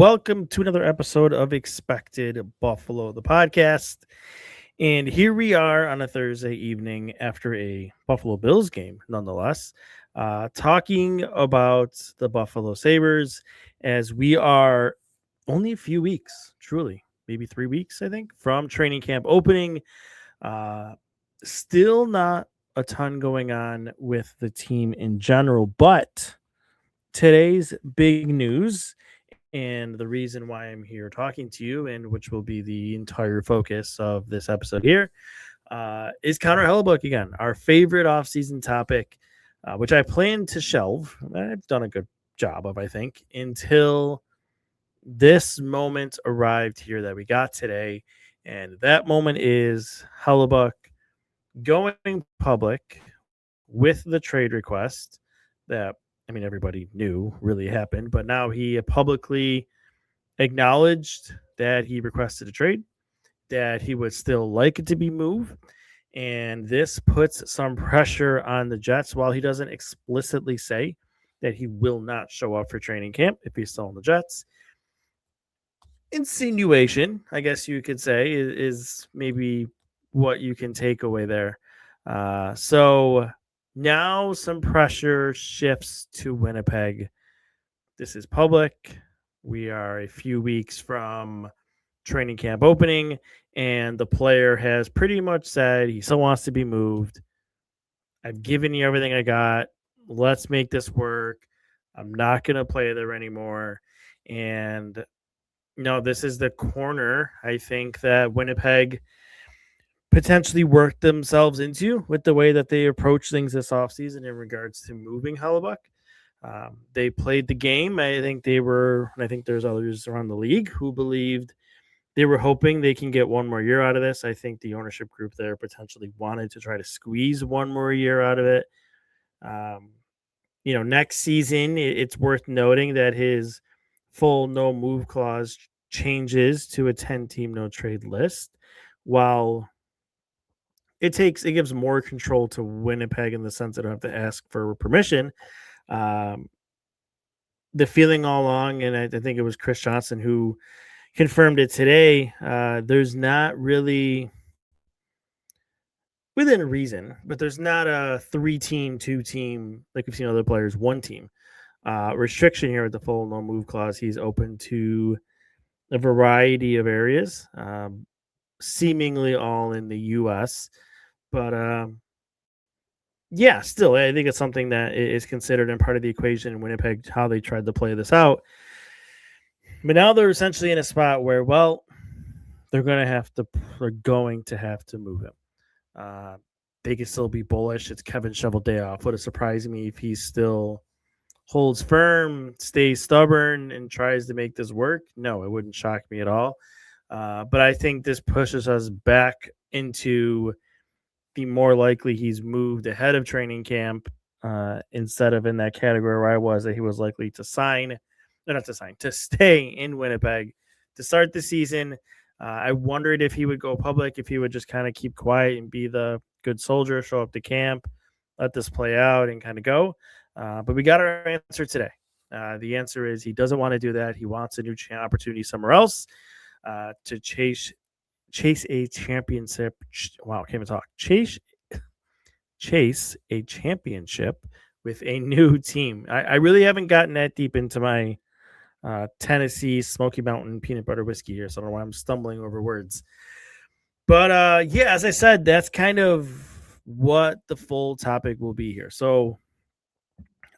welcome to another episode of Expected Buffalo, the podcast. And here we are on a Thursday evening after a Buffalo Bills game, nonetheless, talking about the Buffalo Sabres as we are only a few weeks, truly, maybe 3 weeks, I think, from training camp opening. Uh, Still not a ton going on with the team in general, but today's big news and the reason why I'm here talking to you, and which will be the entire focus of this episode here, is Connor Hellebuyck again, our favorite offseason topic, which I plan to shelve. I've done a good job of, I think, until this moment arrived here that we got today. And that moment is Hellebuyck going public with the trade request that, I mean, everybody knew really happened, but now he publicly acknowledged that he requested a trade, that he would still like it to be moved. And this puts some pressure on the Jets while he doesn't explicitly say that he will not show up for training camp if he's still on the Jets. Insinuation, I guess you could say, is maybe what you can take away there. So now some pressure shifts to Winnipeg. This is public. We are a few weeks from training camp opening, and the player has pretty much said he still wants to be moved. I've given you everything I got. Let's make this work. I'm not going to play there anymore. And no, this is the corner I think that Winnipeg potentially worked themselves into with the way that they approach things this offseason in regards to moving Hellebuyck. They played the game. I think there's others around the league who believed they were hoping they can get one more year out of this. I think the ownership group there potentially wanted to try to squeeze one more year out of it. Next season, it's worth noting that his full no move clause changes to a 10-team no trade list, while it gives more control to Winnipeg in the sense they don't have to ask for permission. The feeling all along, and I think it was Chris Johnson who confirmed it today, there's not really, within reason, but there's not a 3-team, 2-team, like we've seen other players, 1-team restriction here with the full no move clause. He's open to a variety of areas, seemingly all in the U.S., but yeah, still, I think it's something that is considered and part of the equation in Winnipeg, how they tried to play this out. But now they're essentially in a spot where, well, they're going to have to move him. They can still be bullish. It's Kevin Shovel-Day-off. Would it surprise me if he still holds firm, stays stubborn, and tries to make this work? No, it wouldn't shock me at all. But I think this pushes us back into the more likely he's moved ahead of training camp instead of in that category where I was, that he was likely to to stay in Winnipeg to start the season. I wondered if he would go public, if he would just kind of keep quiet and be the good soldier, show up to camp, let this play out and kind of go. But we got our answer today. The answer is he doesn't want to do that. He wants a new opportunity somewhere else to chase a championship. Wow, can't even talk. Chase a championship with a new team. I really haven't gotten that deep into my Tennessee Smoky Mountain peanut butter whiskey here, so I don't know why I'm stumbling over words. But yeah, as I said, that's kind of what the full topic will be here. So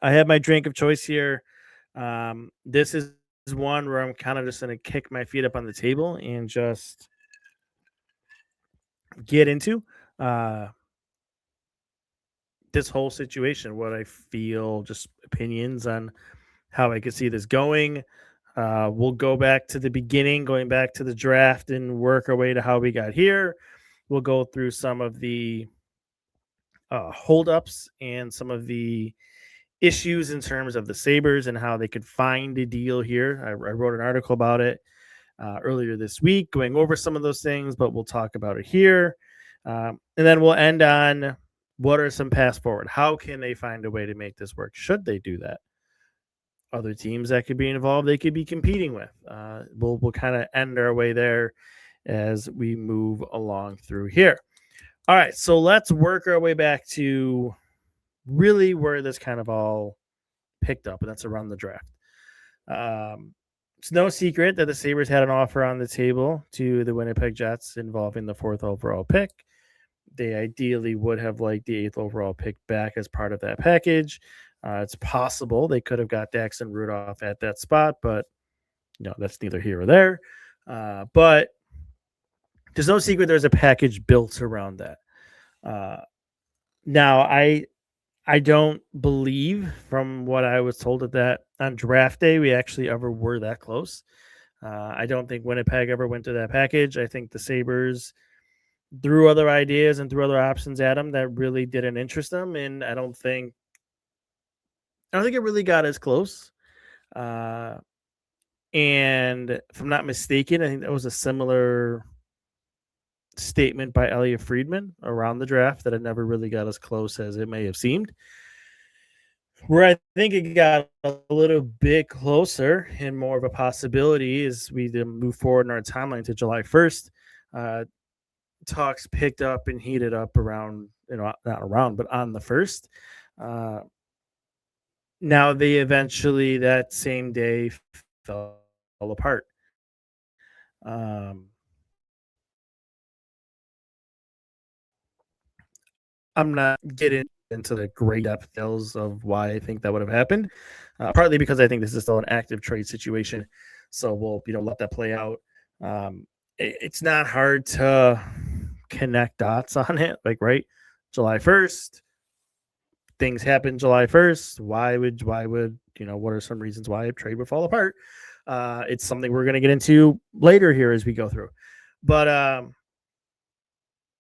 I have my drink of choice here. This is one where I'm kind of just going to kick my feet up on the table and just get into this whole situation, what I feel, just opinions on how I could see this going. We'll go back to the beginning, going back to the draft and work our way to how we got here. We'll go through some of the holdups and some of the issues in terms of the Sabres and how they could find a deal here. I wrote an article about it earlier this week, going over some of those things, but we'll talk about it here. And then we'll end on what are some paths forward. How can they find a way to make this work? Should they do that? other teams that could be involved, they could be competing with. We'll kind of end our way there as we move along through here. All right, so let's work our way back to really where this kind of all picked up, and that's around the draft. It's no secret that the Sabres had an offer on the table to the Winnipeg Jets involving the 4th overall pick. They ideally would have liked the 8th overall pick back as part of that package. It's possible they could have got Daxton Rudolph at that spot, but that's neither here or there. But there's no secret there's a package built around that. Now, I don't believe, from what I was told, that on draft day we actually ever were that close. I don't think Winnipeg ever went to that package. I think the Sabres threw other ideas and threw other options at them that really didn't interest them, and I don't think it really got as close. And if I'm not mistaken, I think that was a similar statement by Elliot Friedman around the draft, that it never really got as close as it may have seemed. Where I think it got a little bit closer and more of a possibility is we move forward in our timeline to July 1st. Talks picked up and heated up around, not around, but on the 1st. Now they eventually, that same day, fell apart. I'm not getting into the great details of why I think that would have happened. Partly because I think this is still an active trade situation, so we'll let that play out. It's not hard to connect dots on it, like, right? July 1st, things happen July 1st. Why would what are some reasons why a trade would fall apart? It's something we're going to get into later here as we go through. But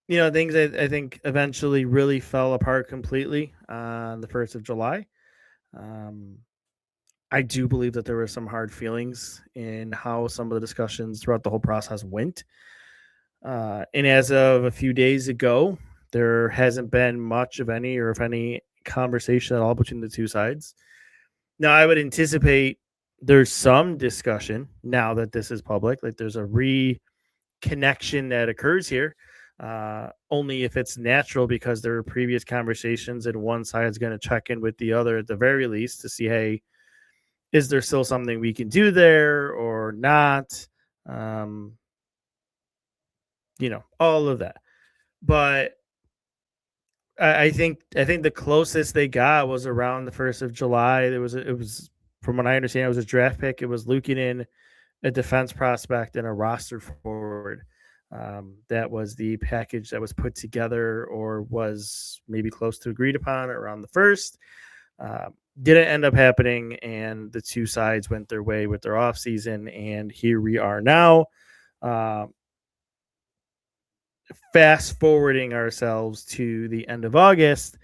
things I think eventually really fell apart completely on the 1st of July. I do believe that there were some hard feelings in how some of the discussions throughout the whole process went. And as of a few days ago, there hasn't been much of any, or if any, conversation at all between the two sides. Now, I would anticipate there's some discussion now that this is public, like there's a reconnection that occurs here. Only if it's natural, because there are previous conversations and one side is going to check in with the other at the very least to see, hey, is there still something we can do there or not? All of that. But I think the closest they got was around the 1st of July. It was from what I understand, it was a draft pick. It was Luukkonen, a defense prospect, and a roster forward. That was the package that was put together, or was maybe close to agreed upon around the 1st. Didn't end up happening, and the two sides went their way with their offseason, and here we are now. Fast forwarding ourselves to the end of August,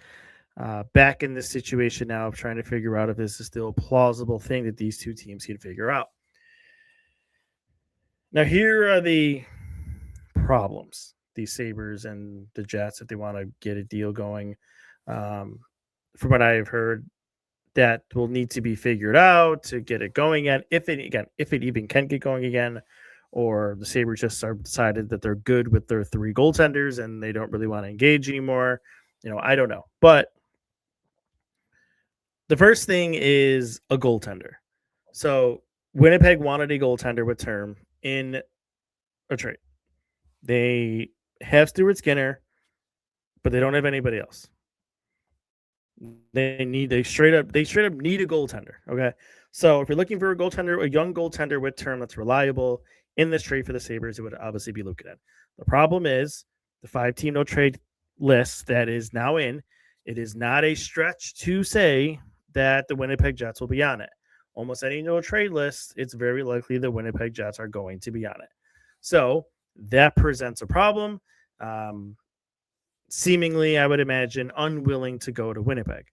back in this situation now of trying to figure out if this is still a plausible thing that these two teams can figure out. Now, here are the problems, the Sabres and the Jets, if they want to get a deal going. From what I've heard, that will need to be figured out to get it going again, if it even can get going again, or the Sabres just decided that they're good with their 3 goaltenders and they don't really want to engage anymore. I don't know. But the first thing is a goaltender. So Winnipeg wanted a goaltender with term in a trade. They have Stuart Skinner, but they don't have anybody else. They straight up need a goaltender. Okay. So if you're looking for a goaltender, a young goaltender with term that's reliable in this trade for the Sabres, it would obviously be Luukkonen. The problem is the 5-team no trade list that is now in. It is not a stretch to say that the Winnipeg Jets will be on it. Almost any no trade list, it's very likely the Winnipeg Jets are going to be on it. So that presents a problem. Seemingly, I would imagine, unwilling to go to Winnipeg.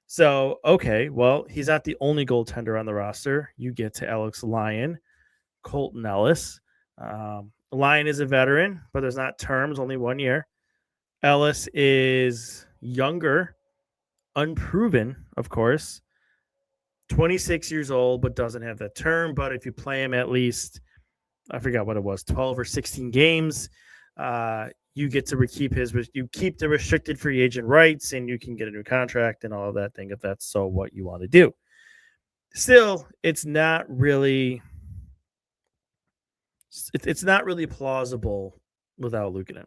So, okay, well, he's not the only goaltender on the roster. You get to Alex Lyon, Colton Ellis. Lyon is a veteran, but there's not terms, only 1 year. Ellis is younger, unproven, of course, 26 years old, but doesn't have that term. But if you play him at least, I forgot what it was, 12 or 16 games, you get to you keep the restricted free agent rights, and you can get a new contract and all of that thing if that's so what you want to do. Still, it's not really plausible without Luukkonen.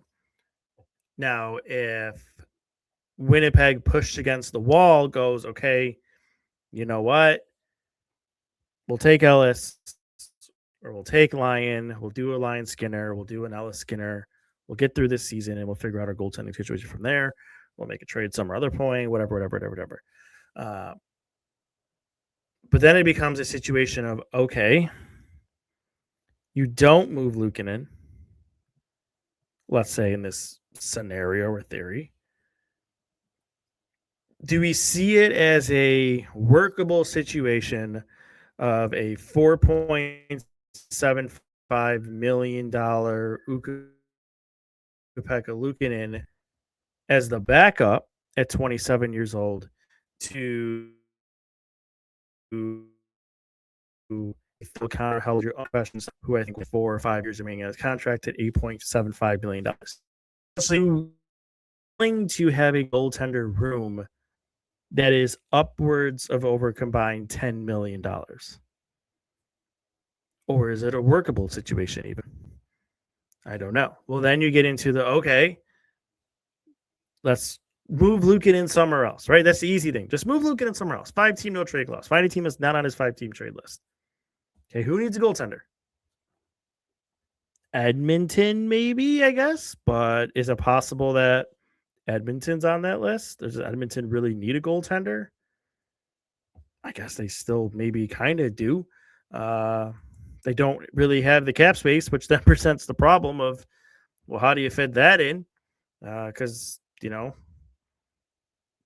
Now, if Winnipeg pushed against the wall, goes, okay, you know what? We'll take Ellis, or we'll take Lyon. We'll do a Lyon Skinner. We'll do an Ellis Skinner. We'll get through this season, and we'll figure out our goaltending situation from there. We'll make a trade some other point, whatever. But then it becomes a situation of, okay, you don't move Luukkonen, let's say in this scenario or theory. Do we see it as a workable situation of a $4.75 million Ukko-Pekka Luukkonen as the backup at 27 years old to Connor Hellebuyck, who I think with 4 or 5 years remaining on his contract at $8.75 million. So willing to have a goaltender room that is upwards of over combined $10 million? Or is it a workable situation even? I don't know. Well, then you get into the, okay, let's move Luukkonen somewhere else, right? That's the easy thing. Just move Luukkonen somewhere else. 5-team, no trade clause. Find a team that's not on his 5-team trade list. Okay, who needs a goaltender? Edmonton, maybe, I guess. But is it possible that Edmonton's on that list? Does Edmonton really need a goaltender? I guess they still maybe kind of do. They don't really have the cap space, which then presents the problem of, well, how do you fit that in? Because,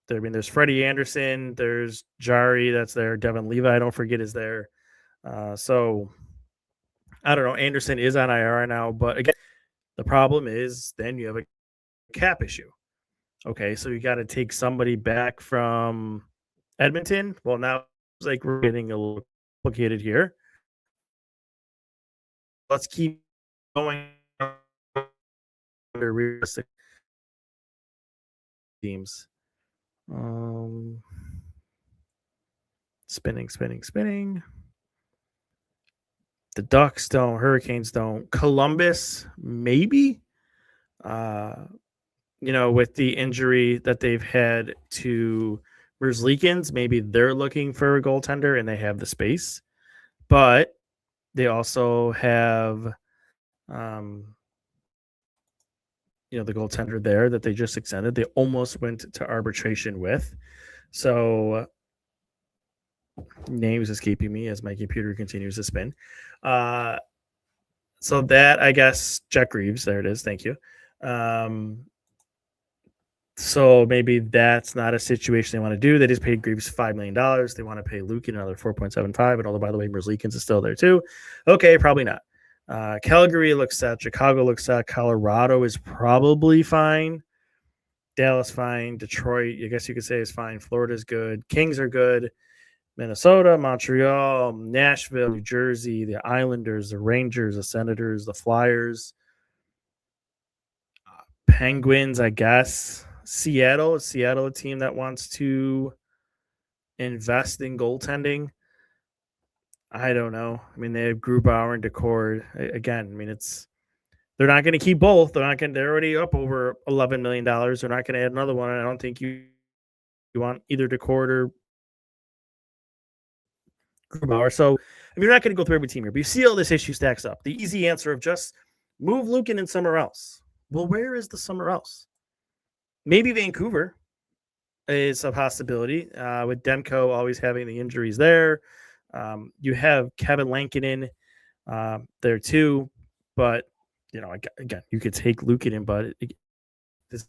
there's Freddie Anderson, there's Jari that's there, Devin Levi, I don't forget, is there. So I don't know. Anderson is on IR now, but again, the problem is then you have a cap issue. Okay, so you got to take somebody back from Edmonton. Well, now it's like we're getting a little complicated here. Let's keep going under realistic teams. Spinning. The Ducks don't. Hurricanes don't. Columbus, maybe. With the injury that they've had to Merzlikins, maybe they're looking for a goaltender and they have the space. But they also have, the goaltender there that they just extended. They almost went to arbitration with. So names escaping me as my computer continues to spin. So that, I guess, Jack Reeves, there it is. Thank you. So maybe that's not a situation they want to do. They just paid Greaves $5 million. They want to pay Luukkonen another 4.75. And although, by the way, Merzlikins is still there too. Okay, probably not. Calgary looks set. Chicago looks set. Colorado is probably fine. Dallas fine. Detroit, I guess you could say, is fine. Florida's good. Kings are good. Minnesota, Montreal, Nashville, New Jersey, the Islanders, the Rangers, the Senators, the Flyers, Penguins, I guess. Seattle, a team that wants to invest in goaltending. I don't know. I mean, they have Grubauer and Decord. Again, I mean, they're not going to keep both. They're already up over $11 million. They're not going to add another one. I don't think you want either Decord or Grubauer. So, I mean, you're not going to go through every team here, but you see how this issue stacks up. The easy answer of just move Luukkonen somewhere else. Well, where is the somewhere else? Maybe Vancouver is a possibility, with Demko always having the injuries there. You have Kevin Lankinen there too, but again, you could take Luukkonen, but this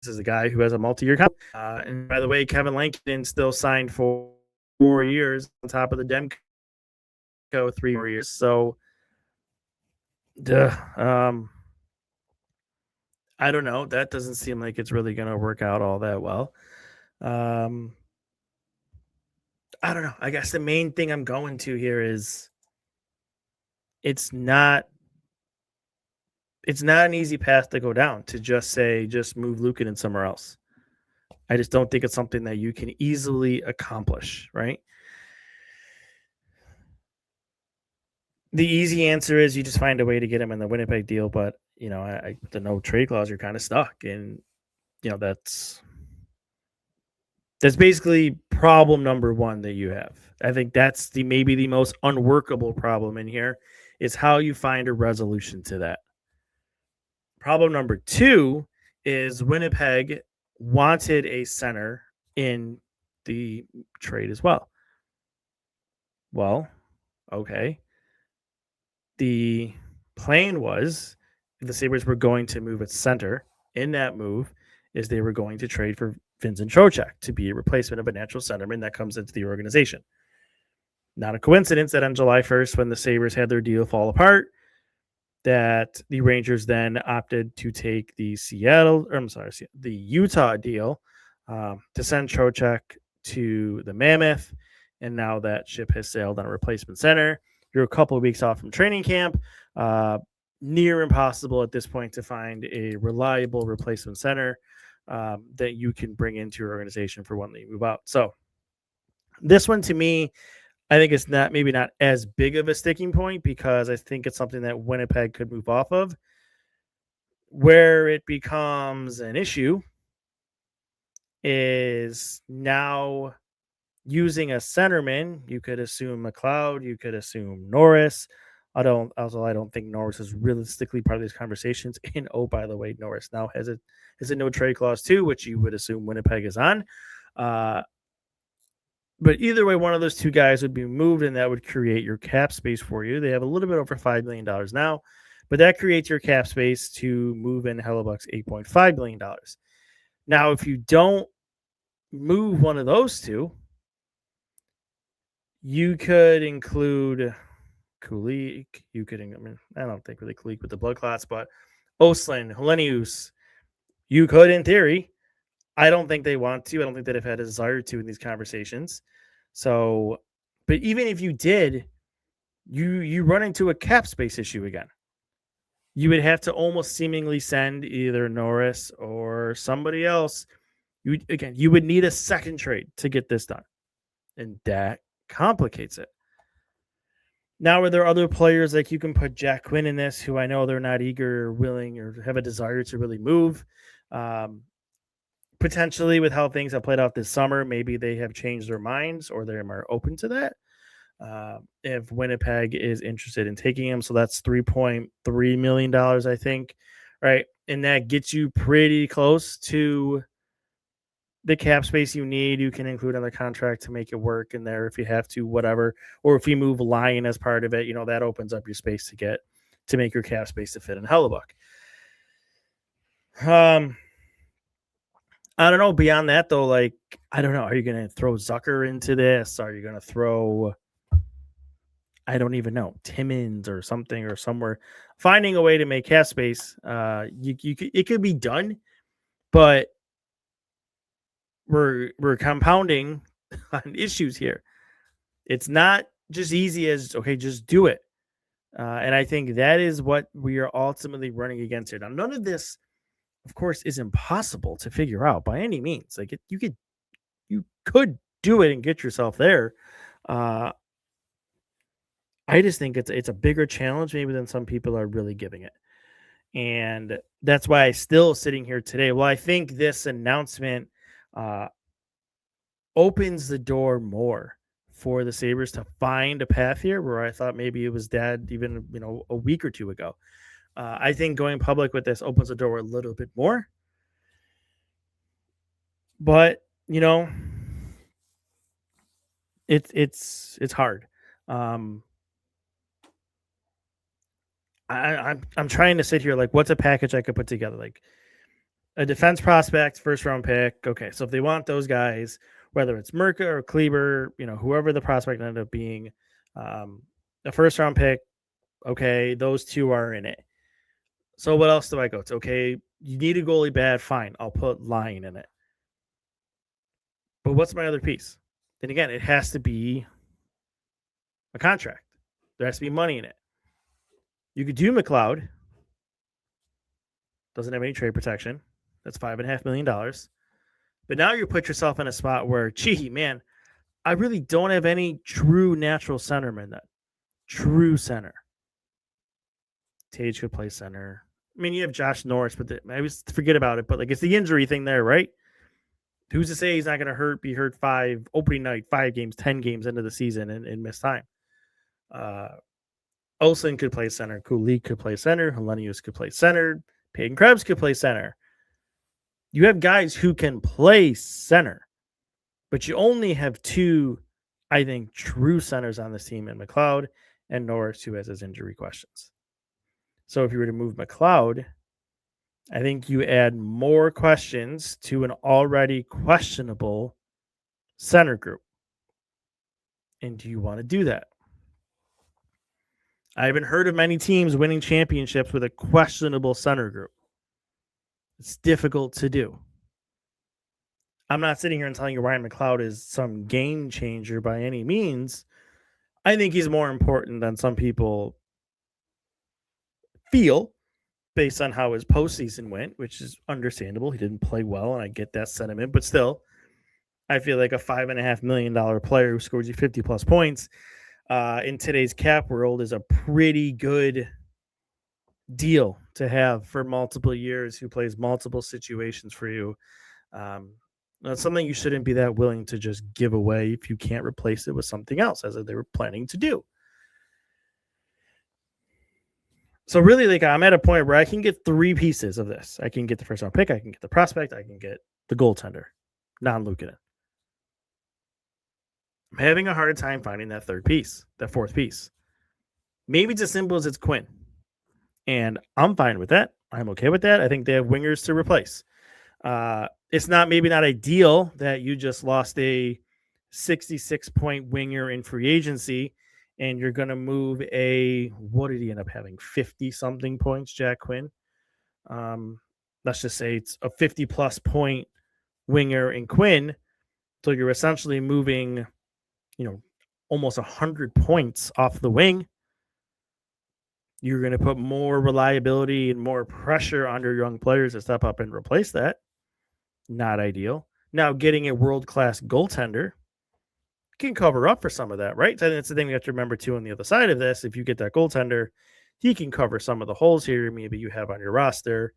is a guy who has a multi-year contract. And by the way, Kevin Lankinen still signed for 4 years on top of the Demko 3 more years. So, I don't know. That doesn't seem like it's really going to work out all that well. I don't know. I guess the main thing I'm going to here is it's not it's not an easy path to go down to just say just move Lukin somewhere else. I just don't think it's something that you can easily accomplish, right? The easy answer is you just find a way to get him in the Winnipeg deal, but the no trade clause, you're kind of stuck, and that's basically problem number one that you have. I think that's maybe the most unworkable problem in here is how you find a resolution to that. Problem number two is Winnipeg wanted a center in the trade as well. Well, okay. The plan was the Sabres were going to move at center. In that move is they were going to trade for Vincent Trocheck to be a replacement of a natural centerman that comes into the organization. Not a coincidence that on July 1st, when the Sabres had their deal fall apart, that the Rangers then opted to take the Utah deal to send Trocheck to the Mammoth, and now that ship has sailed on a replacement center. You're a couple of weeks off from training camp. Near impossible at this point to find a reliable replacement center that you can bring into your organization for when they move out. So this one, to me, I think it's maybe not as big of a sticking point because I think it's something that Winnipeg could move off of. Where it becomes an issue is now using a centerman. You could assume McLeod, you could assume Norris. I don't think Norris is realistically part of these conversations. And by the way, Norris now has a no trade clause too, which you would assume Winnipeg is on. But either way, one of those two guys would be moved, and that would create your cap space for you. They have a little bit over $5 million now, but that creates your cap space to move in Hellebuyck's $8.5 million. Now, if you don't move one of those two, you could include Kulik. I don't think really Kulik with the blood clots, but Oslin, Helenius. You could, in theory. I don't think they want to. I don't think they'd have had a desire to in these conversations. So, but even if you did, you run into a cap space issue again. You would have to almost seemingly send either Norris or somebody else. You would need a second trade to get this done, and that complicates it. Now, are there other players like you can put Jack Quinn in this, who I know they're not eager or willing or have a desire to really move? Potentially, with how things have played out this summer, maybe they have changed their minds or they're more open to that. If Winnipeg is interested in taking him, so that's $3.3 million, I think, right? And that gets you pretty close to the cap space you need. You can include on the contract to make it work in there if you have to, whatever. Or if you move Lyon as part of it, that opens up your space to make your cap space to fit in Hellebuyck. I don't know. Beyond that, though, I don't know. Are you going to throw Zucker into this? Are you going to throw, I don't even know, Timmins or something or somewhere? Finding a way to make cap space, it could be done, but we're compounding on issues here. It's not just easy as, okay, just do it. And I think that is what we are ultimately running against here. Now, none of this, of course, is impossible to figure out by any means. You could do it and get yourself there. I just think it's a bigger challenge maybe than some people are really giving it. And that's why I still sitting here today. Well, I think this announcement opens the door more for the Sabres to find a path here, where I thought maybe it was dead even a week or two ago. I think going public with this opens the door a little bit more. But, it's hard. I'm trying to sit here what's a package I could put together? Like a defense prospect, first round pick. Okay, so if they want those guys, whether it's Merca or Kleber, whoever the prospect ended up being, a first round pick, okay, those two are in it. So what else do I go to? Okay, you need a goalie bad, fine. I'll put Lyon in it. But what's my other piece? then again, it has to be a contract. There has to be money in it. You could do McLeod. Doesn't have any trade protection. That's $5.5 million. But now you put yourself in a spot where, gee, man, I really don't have any true natural centerman. That true center. Tage could play center. I mean, you have Josh Norris, but I always forget about it. But like, it's the injury thing there, right? Who's to say he's not going to be hurt opening night, 5 games, 10 games into the season and miss time? Olsen could play center. Kulik could play center. Hellenius could play center. Peyton Krebs could play center. You have guys who can play center, but you only have 2, I think, true centers on this team in McLeod and Norris, who has his injury questions. So if you were to move McLeod, I think you add more questions to an already questionable center group. And do you want to do that? I haven't heard of many teams winning championships with a questionable center group. It's difficult to do. I'm not sitting here and telling you Ryan McLeod is some game changer by any means. I think he's more important than some people feel based on how his postseason went, which is understandable. He didn't play well, and I get that sentiment. But still, I feel like a $5.5 million player who scores you 50-plus points in today's cap world is a pretty good deal to have for multiple years, who plays multiple situations for you. That's something you shouldn't be that willing to just give away if you can't replace it with something else, as they were planning to do. So really, like, I'm at a point where I can get 3 pieces of this. I can get the first round pick, I can get the prospect, I can get the goaltender, non-Luukkonen. I'm having a hard time finding that 4th piece. Maybe it's as simple as it's Quinn. And I'm fine with that. I'm okay with that. I think they have wingers to replace. It's maybe not ideal that you just lost a 66-point winger in free agency and you're going to move what did he end up having? 50-something points, Jack Quinn. Let's just say it's a 50-plus point winger in Quinn. So you're essentially moving, almost 100 points off the wing. You're going to put more reliability and more pressure on your young players to step up and replace that. Not ideal. Now, getting a world-class goaltender can cover up for some of that, right? And that's the thing we have to remember, too, on the other side of this. If you get that goaltender, he can cover some of the holes here maybe you have on your roster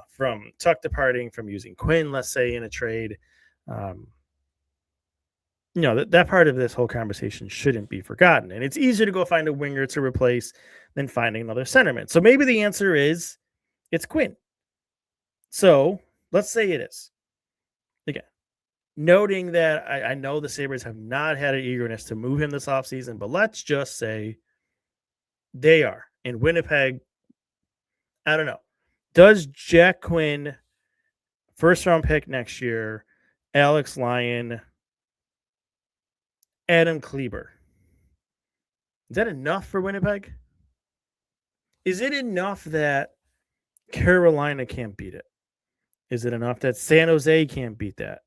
from Tuck departing, from using Quinn, let's say, in a trade. That part of this whole conversation shouldn't be forgotten. And it's easier to go find a winger to replace than finding another centerman. So maybe the answer is it's Quinn. So let's say it is. Again, noting that I know the Sabres have not had an eagerness to move him this offseason, but let's just say they are. In Winnipeg, I don't know. Does Jack Quinn, first-round pick next year, Alex Lyon, Adam Kleber, is that enough for Winnipeg? Is it enough that Carolina can't beat it? Is it enough that San Jose can't beat that?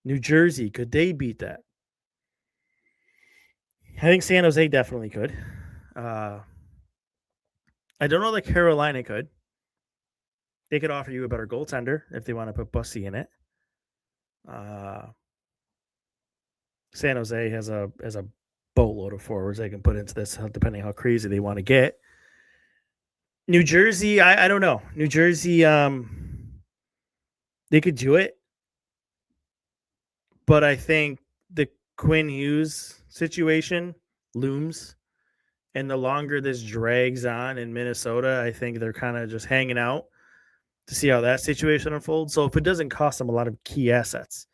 New Jersey, could they beat that? I think San Jose definitely could. I don't know that Carolina could. They could offer you a better goaltender if they want to put Bussy in it. San Jose has a boatload of forwards they can put into this, depending how crazy they want to get. New Jersey, I don't know. New Jersey, they could do it. But I think the Quinn Hughes situation looms. And the longer this drags on in Minnesota, I think they're kind of just hanging out to see how that situation unfolds. So if it doesn't cost them a lot of key assets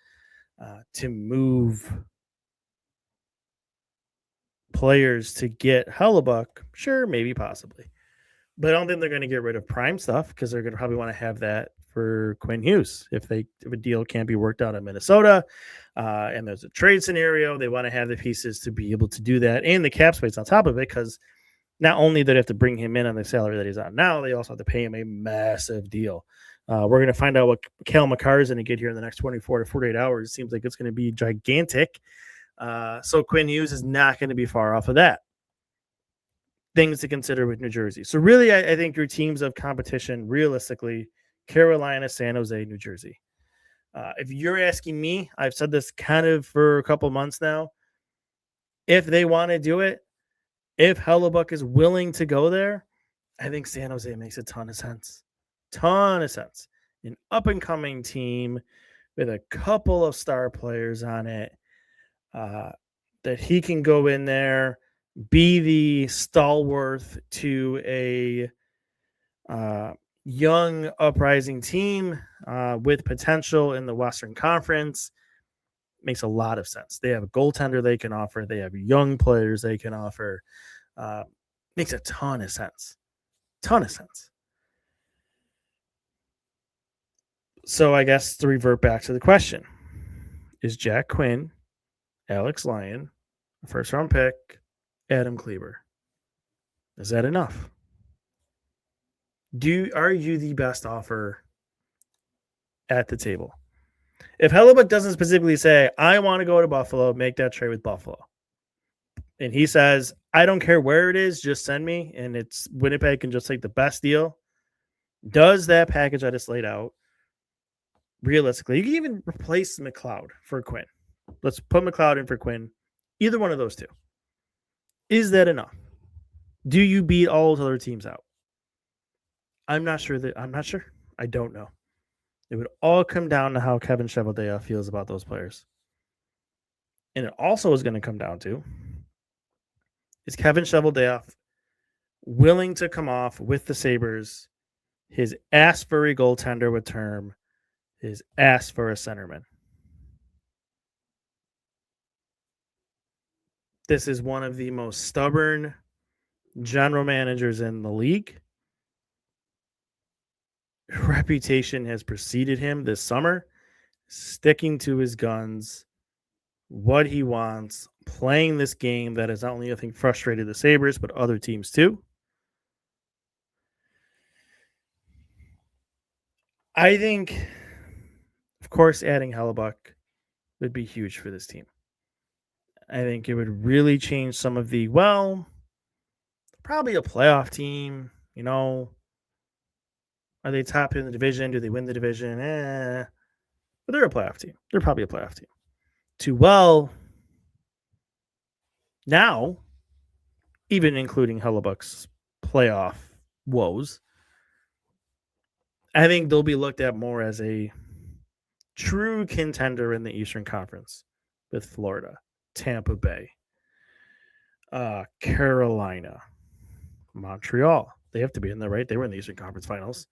to move players to get Hellebuyck, sure, maybe, possibly. But I don't think they're going to get rid of prime stuff because they're going to probably want to have that for Quinn Hughes. If a deal can't be worked out in Minnesota and there's a trade scenario, they want to have the pieces to be able to do that, and the cap space on top of it, because not only do they have to bring him in on the salary that he's on now, they also have to pay him a massive deal We're going to find out what Cale Makar is going to get here in the next 24 to 48 hours. It seems like it's going to be gigantic. So Quinn Hughes is not going to be far off of that. Things to consider with New Jersey. So really, I think your teams of competition, realistically, Carolina, San Jose, New Jersey. If you're asking me, I've said this kind of for a couple months now. If they want to do it, if Hellebuyck is willing to go there, I think San Jose makes a ton of sense. Ton of sense. An up-and-coming team with a couple of star players on it that he can go in there, be the stalwart to a young uprising team with potential in the Western Conference. Makes a lot of sense. They have a goaltender they can offer. They have young players they can offer. Makes a ton of sense. Ton of sense. So I guess to revert back to the question, is Jack Quinn, Alex Lyon, a first-round pick, Adam Kleber, is that enough? Are you the best offer at the table? If Hellebuyck doesn't specifically say, I want to go to Buffalo, make that trade with Buffalo, and he says, I don't care where it is, just send me, and it's Winnipeg can just take the best deal, does that package I just laid out, realistically, you can even replace McLeod for Quinn. Let's put McLeod in for Quinn. Either one of those two. Is that enough? Do you beat all those other teams out? I'm not sure. I don't know. It would all come down to how Kevin Cheveldayoff feels about those players. And it also is going to come down to, is Kevin Cheveldayoff willing to come off with the Sabres his ass for a goaltender with term, his ass for a centerman? This is one of the most stubborn general managers in the league. Reputation has preceded him this summer, sticking to his guns, what he wants, playing this game that has not only, I think, frustrated the Sabres, but other teams too. I think, of course, adding Hellebuyck would be huge for this team. I think it would really change some of the, probably a playoff team, Are they top in the division? Do they win the division? But they're a playoff team. They're probably a playoff team. Now, even including Hellebuyck's playoff woes, I think they'll be looked at more as a true contender in the Eastern Conference with Florida, Tampa Bay, Carolina, Montreal. They have to be in there, right? They were in the Eastern Conference Finals.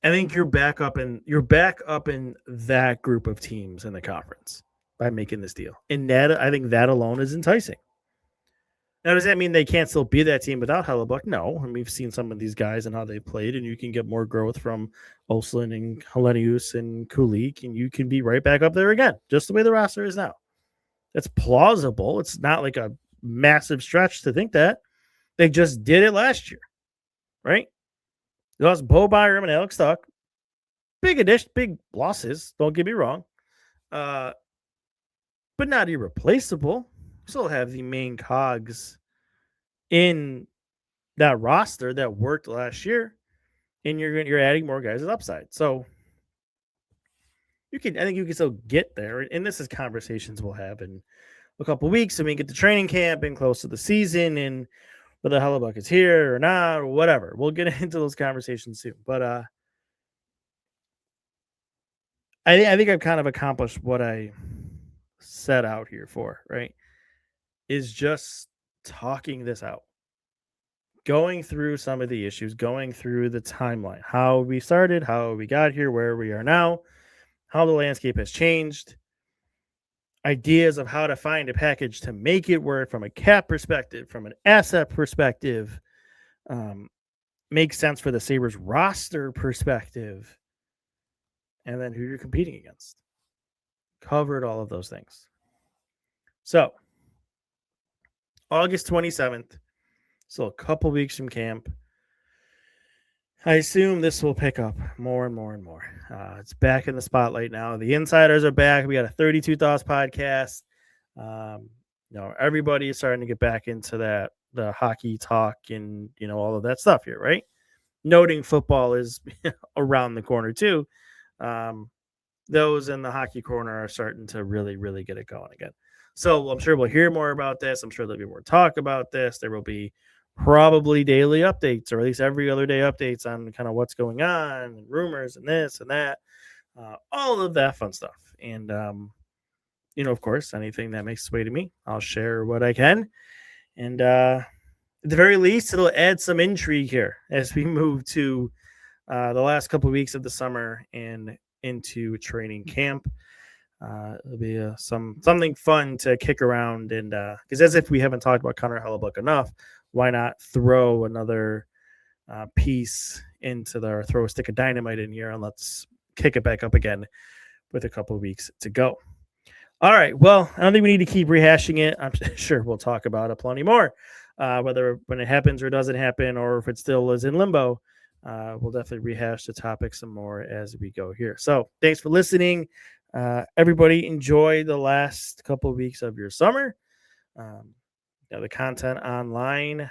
I think you're back up in that group of teams in the conference by making this deal. And that, I think that alone is enticing. Now, does that mean they can't still be that team without Hellebuyck? No. And we've seen some of these guys and how they played, and you can get more growth from Oslin and Helenius and Kulik, and you can be right back up there again, just the way the roster is now. That's plausible. It's not like a massive stretch to think that. They just did it last year, right? They lost Bo Byram and Alex Stuck. Big losses, don't get me wrong. But not irreplaceable. Still have the main cogs in that roster that worked last year, and you're adding more guys as upside. So I think you can still get there. And this is conversations we'll have in a couple of weeks, and we get to training camp and close to the season, and whether Hellebuyck is here or not, or whatever. We'll get into those conversations soon. But I think I've kind of accomplished what I set out here for, right? Is just talking this out. Going through some of the issues, going through the timeline, how we started, how we got here, where we are now, how the landscape has changed, ideas of how to find a package to make it work from a cap perspective, from an asset perspective, makes sense for the Sabres roster perspective, and then who you're competing against. Covered all of those things. So, August 27th, so a couple weeks from camp. I assume this will pick up more and more and more. It's back in the spotlight now. The insiders are back. We got a 32 Thoughts podcast. Um, everybody is starting to get back into the hockey talk and all of that stuff here, right? Noting football is around the corner too. Um, those in the hockey corner are starting to really, really get it going again. So I'm sure we'll hear more about this. I'm sure there'll be more talk about this. There will be probably daily updates, or at least every other day updates on kind of what's going on, and rumors and this and that, all of that fun stuff. And, of course, anything that makes its way to me, I'll share what I can. And at the very least, it'll add some intrigue here as we move to the last couple of weeks of the summer and into training camp. It'll be something fun to kick around, and because as if we haven't talked about Connor Hellebuyck enough, why not throw another piece into throw a stick of dynamite in here, and let's kick it back up again with a couple of weeks to go. All right. Well, I don't think we need to keep rehashing it. I'm sure we'll talk about it plenty more, whether when it happens or doesn't happen, or if it still is in limbo. We'll definitely rehash the topic some more as we go here. So thanks for listening. Everybody enjoy the last couple of weeks of your summer. The content online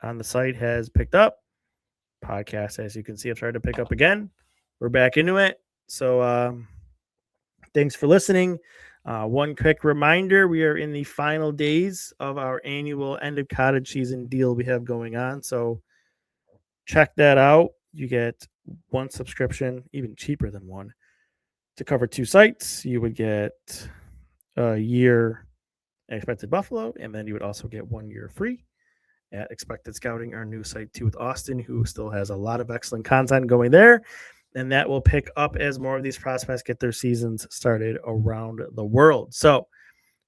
on the site has picked up. Podcast, as you can see, I've tried to pick up again. We're back into it. So thanks for listening. One quick reminder, we are in the final days of our annual end of cottage season deal we have going on. So check that out. You get one subscription, even cheaper than one, to cover two sites. You would get a year at Expected Buffalo, and then you would also get 1 year free at Expected Scouting, our new site too, with Austin, who still has a lot of excellent content going there. And that will pick up as more of these prospects get their seasons started around the world. So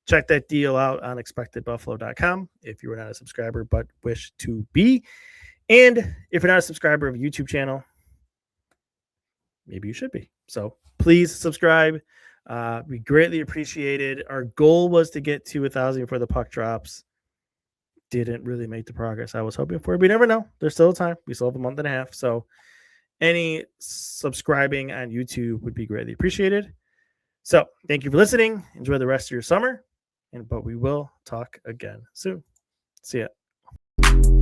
check that deal out on expectedbuffalo.com if you are not a subscriber but wish to be. And if you're not a subscriber of a YouTube channel, maybe you should be. So please subscribe. We greatly appreciate it. Our goal was to get to 1,000 before the puck drops. Didn't really make the progress I was hoping for. But you never know. There's still time. We still have a month and a half. So any subscribing on YouTube would be greatly appreciated. So thank you for listening. Enjoy the rest of your summer. But we will talk again soon. See ya.